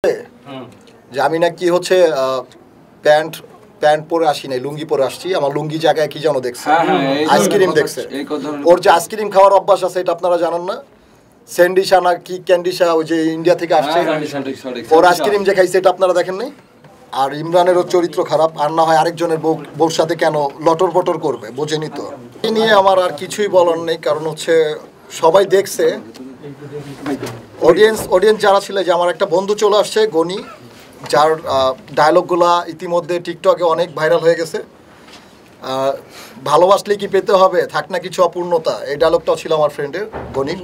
বলছে যে আমি নাকি হচ্ছে প্যান্ট প্যান্ট পরে আসি নাই, লুঙ্গি পরে আসছি। আমার লুঙ্গি জায়গায় কি যেন দেখছে, আইসক্রিম দেখছে। ওর যে আইসক্রিম খাওয়ার অভ্যাস আছে এটা আপনারা জানেন না? স্যান্ডিশা না কি ক্যান্ডিশা, ওই যে ইন্ডিয়া থেকে আসছে, ওর আইসক্রিম যে খাইছে এটা আপনারা দেখেন নাই? আর ইমরানেরও চরিত্র খারাপ, আর না হয় আরেকজনের বউর সাথে কেন লটর পটর করবে, বোঝেনি তো। এই নিয়ে আমার আর কিছুই বলার নেই, কারণ হচ্ছে সবাই দেখছে, অডিয়েন্স যারা ছিল। যে আমার একটা বন্ধু চলে আসছে গনি, যার ডায়লগগুলা ইতিমধ্যে টিকটকে অনেক ভাইরাল হয়ে গেছে। ভালোবাসলে কি পেতে হবে, থাক না কিছু অপূর্ণতা, এই ডায়লগটাও ছিল আমার ফ্রেন্ডের গনির।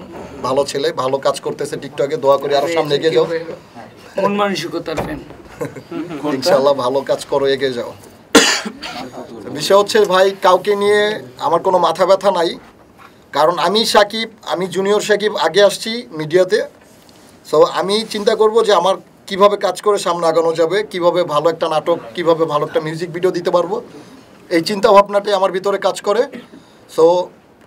ভালো ছেলে, ভালো কাজ করতেছে টিকটকে, দোয়া করি আরো সামনে এগিয়ে যাও, মন মানসিকতার ফ্যান। ইনশাআল্লাহ ভালো কাজ করো, এগিয়ে যাও। বিষয় হচ্ছে ভাই, কাউকে নিয়ে আমার কোনো মাথা ব্যথা নাই, কারণ আমি সাকিব, আমি জুনিয়র সাকিব আগে আসছি মিডিয়াতে। সো আমি চিন্তা করব যে আমার কিভাবে কাজ করে সামনে আগানো যাবে, কিভাবে ভালো একটা নাটক, কিভাবে ভালো একটা মিউজিক ভিডিও দিতে পারবো, এই চিন্তা ভাবনাটাই আমার ভিতরে কাজ করে। সো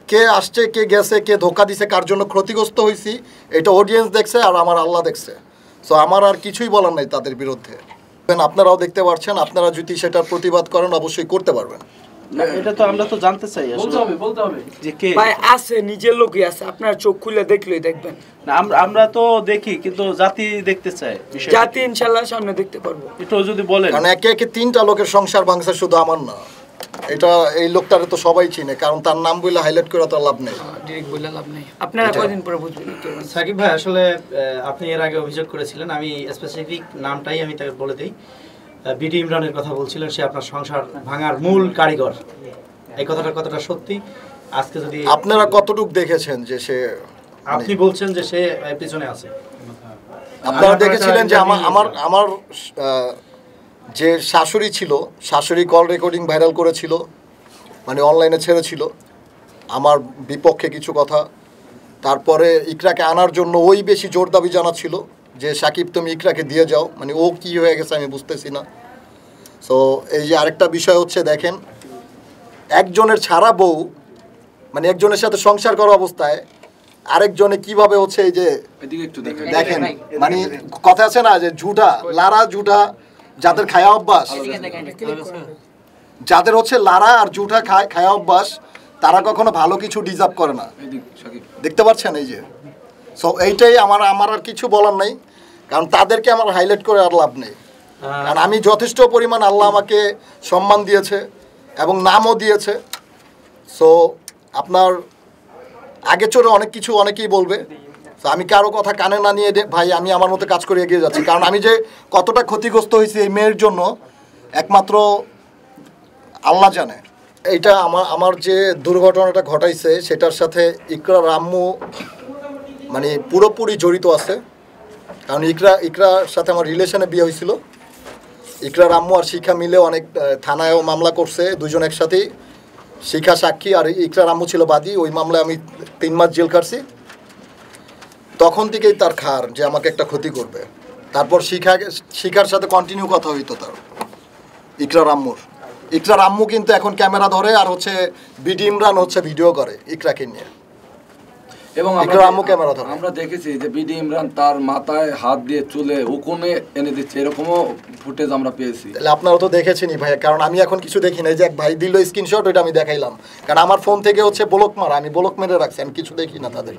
কে আসছে, কে গেছে, কে ধোকা দিছে, কার জন্য ক্ষতিগ্রস্ত হয়েছি, এটা অডিয়েন্স দেখছে আর আমার আল্লাহ দেখছে। সো আমার আর কিছুই বলার নাই তাদের বিরুদ্ধে। আপনারাও দেখতে পাচ্ছেন, আপনারা যদি সেটার প্রতিবাদ করেন অবশ্যই করতে পারবেন। এটা তো আমরা তো জানতে চাই, বলতে হবে যে কে ভাই আছে, নিজের লোকই আছে, আপনার চোখ খুলে দেখলেই দেখবেন। না আমরা তো দেখি, কিন্তু জাতি দেখতে চাই, জাতি ইনশাআল্লাহ সামনে দেখতে পারবো। এটা যদি বলেন, কারণ একে একে 3টা লোকের সংসার ভাঙছে, শুধু আমার না। এটা এই লোকটারে তো সবাই চিনে, কারণ তার নাম বলে হাইলাইট করে তো লাভ নেই, ডাইরেক্ট বলে লাভ নেই। আপনারা কয়দিন পরে বুঝবেন? সাকিব ভাই, আসলে আপনি এর আগে অভিযোগ করেছিলেন, আমি স্পেসিফিক নামটাই আমি তাকে বলে দিই, বিডি ইমরানের কথা বলছিলেন, সে আপনার সংসার ভাঙার মূল কারিগর। এই কথাটা কতটা সত্যি, আজকে যদি আপনারা কতটুকু দেখেছেন যে সে, আপনি বলছেন যে সে পিছনে আছে, আপনারা দেখেছিলেন যে আমার যে শাশুড়ি ছিল, শাশুড়ি কল রেকর্ডিং ভাইরাল করেছিল, মানে অনলাইনে ছেড়েছিল আমার বিপক্ষে কিছু কথা। তারপরে ইকরাকে আনার জন্য ওই বেশি জোর দাবি জানাচ্ছিল যে সাকিব তুমি ইকরাকে দিয়ে যাও, মানে ও কি হয়ে গেছে আমি বুঝতেছি না। সো এই যে আরেকটা বিষয় হচ্ছে, দেখেন একজনের ছাড়া বউ, মানে একজনের সাথে সংসার করা অবস্থায় আরেকজনে কিভাবে হচ্ছে, এই যে দেখেন, মানে কথা আছে না যে ঝুঠা লারা ঝুঠা, যাদের খায়া অভ্যাস, যাদের হচ্ছে লারা আর ঝুঠা খায়া অভ্যাস, তারা কখনো ভালো কিছু ডিজার্ভ করে না। দেখতে পাচ্ছেন এই যে। সো এইটাই আমার আর কিছু বলার নাই, কারণ তাদেরকে আমার হাইলাইট করে আর লাভ নেই। কারণ আমি যথেষ্ট পরিমাণ, আল্লাহ আমাকে সম্মান দিয়েছে এবং নামও দিয়েছে। সো আপনার আগে চড়ে অনেক কিছু অনেকেই বলবে, তো আমি কারো কথা কানে না নিয়ে ভাই আমি আমার মতো কাজ করে এগিয়ে যাচ্ছি। কারণ আমি যে কতটা ক্ষতিগ্রস্ত হয়েছি এই মেয়ের জন্য একমাত্র আল্লাহ জানে। এইটা আমার যে দুর্ঘটনাটা ঘটাইছে সেটার সাথে ইকরার আম্মু মানে পুরোপুরি জড়িত আছে। কারণ ইকরার সাথে আমার রিলেশনে বিয়ে হয়েছিল। ইকরার আম্মু আর শিখা মিলে অনেক থানায়ও মামলা করছে, দুজন একসাথেই। শিখা সাক্ষী আর ইকরার আম্মু ছিল বাদী। ওই মামলায় আমি 3 মাস জেল কাটছি। তখন থেকেই তার খার যে আমাকে একটা ক্ষতি করবে। তারপর শিখার সাথে কন্টিনিউ কথা হইতো তার, ইকরার আম্মু কিন্তু এখন ক্যামেরা ধরে আর হচ্ছে বিডি ইমরান হচ্ছে ভিডিও করে ইকরাকে নিয়ে, এবং আমরা দেখেছি যে বিডি ইমরান তার মাথায় হাত দিয়ে চুলে উকুনে এনে দিচ্ছে, এরকমও ফুটেজ আমরা পেয়েছি। তাহলে আপনারা তো দেখেছেনই ভাই, কারণ আমি এখন কিছু দেখি না। যে এক ভাই দিল স্ক্রিনশট, ওইটা আমি দেখাইলাম, কারণ আমার ফোন থেকে হচ্ছে ব্লক মারা, আমি ব্লক মেরে রাখছি, আমি কিছু দেখি না তাদের।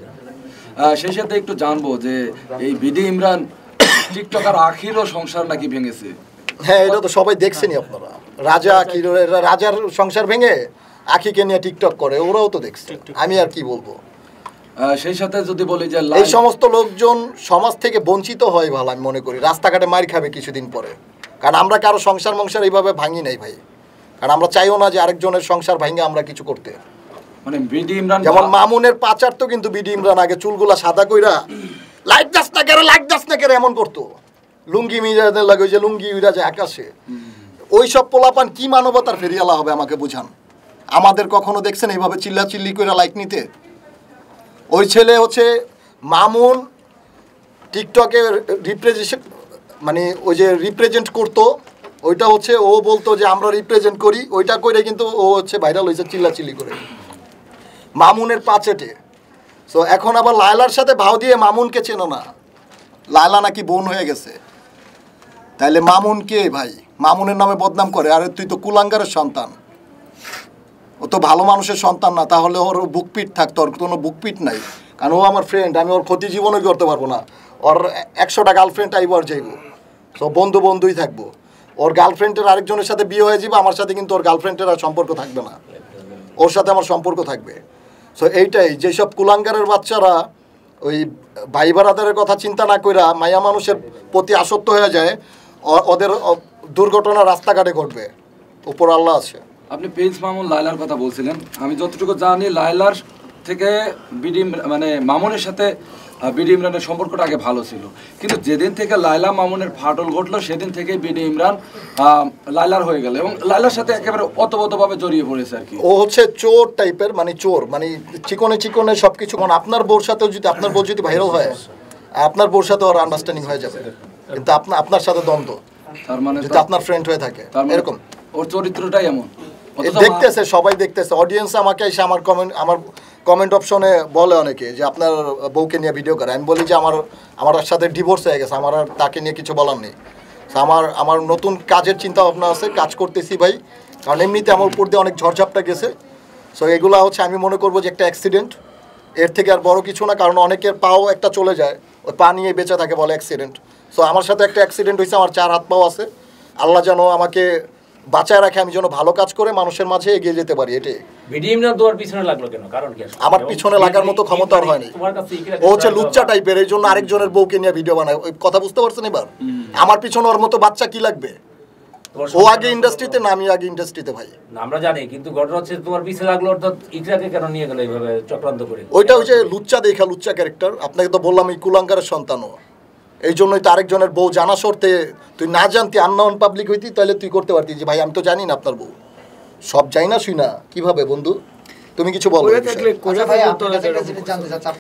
সেই সাথে একটু জানবো যে এই বিডি ইমরান টিকটকার আখিরও সংসার নাকি ভেঙেছে। হ্যাঁ, এটা তো সবাই দেখছেনি আপনারা। রাজার সংসার ভেঙে আখিকে নিয়ে টিকটক করে, ওরাও তো দেখছে। আমি আর কি বলবো। সেই সাথে যদি বলি যে এই সমস্ত লোকজন সমাজ থেকে বঞ্চিত হয় ভালো, আমি মনে করি রাস্তাঘাটে মার খাবে কিছুদিন পরে। কারণ আমরা কারো সংসার এইভাবে ভাঙি নাই ভাই, কারণ আমরা চাইও না যে আরেকজনের সংসার ভাঙে আমরা কিছু করতে। মানে বিডি ইমরান যেমন মামুনের পাচার তো কিন্তু বিডি ইমরান আগে চুলগুলা সাদা কইরা লাইট দাস না কেরে এমন করতো, লুঙ্গি মিরাজের লাগে, ওই যে লুঙ্গি উড়া যায় আকাশে। ওই সব পোলাপান কি মানবতার ফেরিয়ালা হবে আমাকে বুঝান। আমাদের কখনো দেখছেন এইভাবে চিল্লাচিল্লি করে লাইক নিতে? ওই ছেলে হচ্ছে মামুন টিকটকে রিপ্রেজেন্ট, মানে ওই যে রিপ্রেজেন্ট করতো, ওইটা হচ্ছে ও বলতো যে আমরা রিপ্রেজেন্ট করি, ওইটা করে কিন্তু ও হচ্ছে ভাইরাল হয়েছে চিল্লাচিল্লি করে মামুনের পাচেটে। সো এখন আবার লায়লার সাথে ভাও দিয়ে মামুনকে চেনো না, লায়লা নাকি বোন হয়ে গেছে। তাহলে মামুন কে ভাই? মামুনের নামে বদনাম করে। আরে তুই তো কুলাঙ্গারের সন্তান, ও তো ভালো মানুষের সন্তান না। তাহলে ওর বুকপিট থাকতো, ওর কোনো বুকপিট নাই। কারণ ও আমার ফ্রেন্ড, আমি ওর ক্ষতি জীবনে করতে পারবো না। ওর 100টা গার্লফ্রেন্ড আইব আর যাইব, তো বন্ধু বন্ধুই থাকবো। ওর গার্লফ্রেন্ডের আরেকজনের সাথে বিয়ে হয়ে যাবে, আমার সাথে কিন্তু ওর গার্লফ্রেন্ডের আর সম্পর্ক থাকবে না, ওর সাথে আমার সম্পর্ক থাকবে। সো এইটাই, যেসব কুলাঙ্গারের বাচ্চারা ওই ভাই বারাদারের কথা চিন্তা না কইরা মায়া মানুষের প্রতি আসক্ত হয়ে যায়, ওদের দুর্ঘটনা রাস্তাঘাটে ঘটবে। উপর আল্লাহ আছে। আপনি প্রিন্স মামুন লায়লার কথা বলছিলেন, আমি যতটুকু জানি লায়লার থেকে মানে মামুনের সাথে বিডি ইমরানের সম্পর্কটা আগে ভালো ছিল, কিন্তু যেদিন থেকে লায়লা মামুনের ফাটল ঘটলো সেদিন থেকে বিডি ইমরান লায়লার হয়ে গেল এবং লায়লার সাথে একেবারে অতভাবে জড়িয়ে পড়েছে আর কি। ও হচ্ছে চোর টাইপের, মানে চোর, মানে চিকনে চিকনে সব কিছু। মানে আপনার বউর সাথেও যদি, আপনার বউ যদি ভাইরাল হয়, আপনার বউর সাথে ওর আন্ডারস্ট্যান্ডিং হয়ে যাবে, কিন্তু আপনার সাথে দ্বন্দ্ব, তার মানে যদি আপনার ফ্রেন্ড হয়ে থাকে এরকম। ওর চরিত্রটাই এমন, দেখতেছে সবাই, দেখতেছে অডিয়েন্স। আমাকে এসে আমার কমেন্ট অপশনে বলে অনেকে যে আপনার বউকে নিয়ে ভিডিও করে। আমি বলি যে আমার সাথে ডিভোর্স হয়ে গেছে, আমার আর তাকে নিয়ে কিছু বলার নেই। আমার নতুন কাজের চিন্তা ভাবনা আছে, কাজ করতেছি ভাই। কারণ এমনিতে আমার উপর দিয়ে অনেক ঝড়ঝাপটা গেছে। সো এগুলা হচ্ছে আমি মনে করবো যে একটা অ্যাক্সিডেন্ট, এর থেকে আর বড় কিছু না। কারণ অনেকের পাও একটা চলে যায়, ওই পা নিয়ে বেঁচে থাকে বলে অ্যাক্সিডেন্ট। সো আমার সাথে একটা অ্যাক্সিডেন্ট হয়েছে, আমার 4 হাত পাও আছে। আল্লাহ যেন আমাকে বাঁচায় রাখে, আমি যেন ভালো কাজ করে মানুষের মাঝে এগিয়ে যেতে পারি। এটাই। বিডি ইমরান তোমার পিছনে লাগলো কেন? কারণ কি? আমার পিছনে লাগার মতো ক্ষমতা আর হয়নি। ও হচ্ছে লুচ্চা টাইপের, এই জন্য আরেকজনের বউকে নিয়ে ভিডিও বানায়। ওই কথা বুঝতে পারছেন এবার? আমার পিছনে ওর মতো বাচ্চা কি লাগবে? ও আগে ইন্ডাস্ট্রিতে না, আমি আগে ইন্ডাস্ট্রিতে ভাই। না আমরা জানি, কিন্তু ঘটনা হচ্ছে তোমার পিছনে লাগলো অর্থাৎ ইকরাকে কেন নিয়ে গেল এইভাবে চক্রান্ত করে? ওইটা হচ্ছে লুচ্চা দেখা, লুচ্চা ক্যারেক্টার। আপনাকে তো বললাম এই কুলাঙ্গারের সন্তানও। এই জন্যই তো আরেকজনের বউ জানা শর্তে, তুই না জানতি, আননোন পাবলিক হইতি, তাহলে তুই করতে পারতি যে ভাই আমি তো জানি না আপনার বউ। সব যাই না শুই না কিভাবে বন্ধু? তুমি কিছু বলো। করে থাকলে করে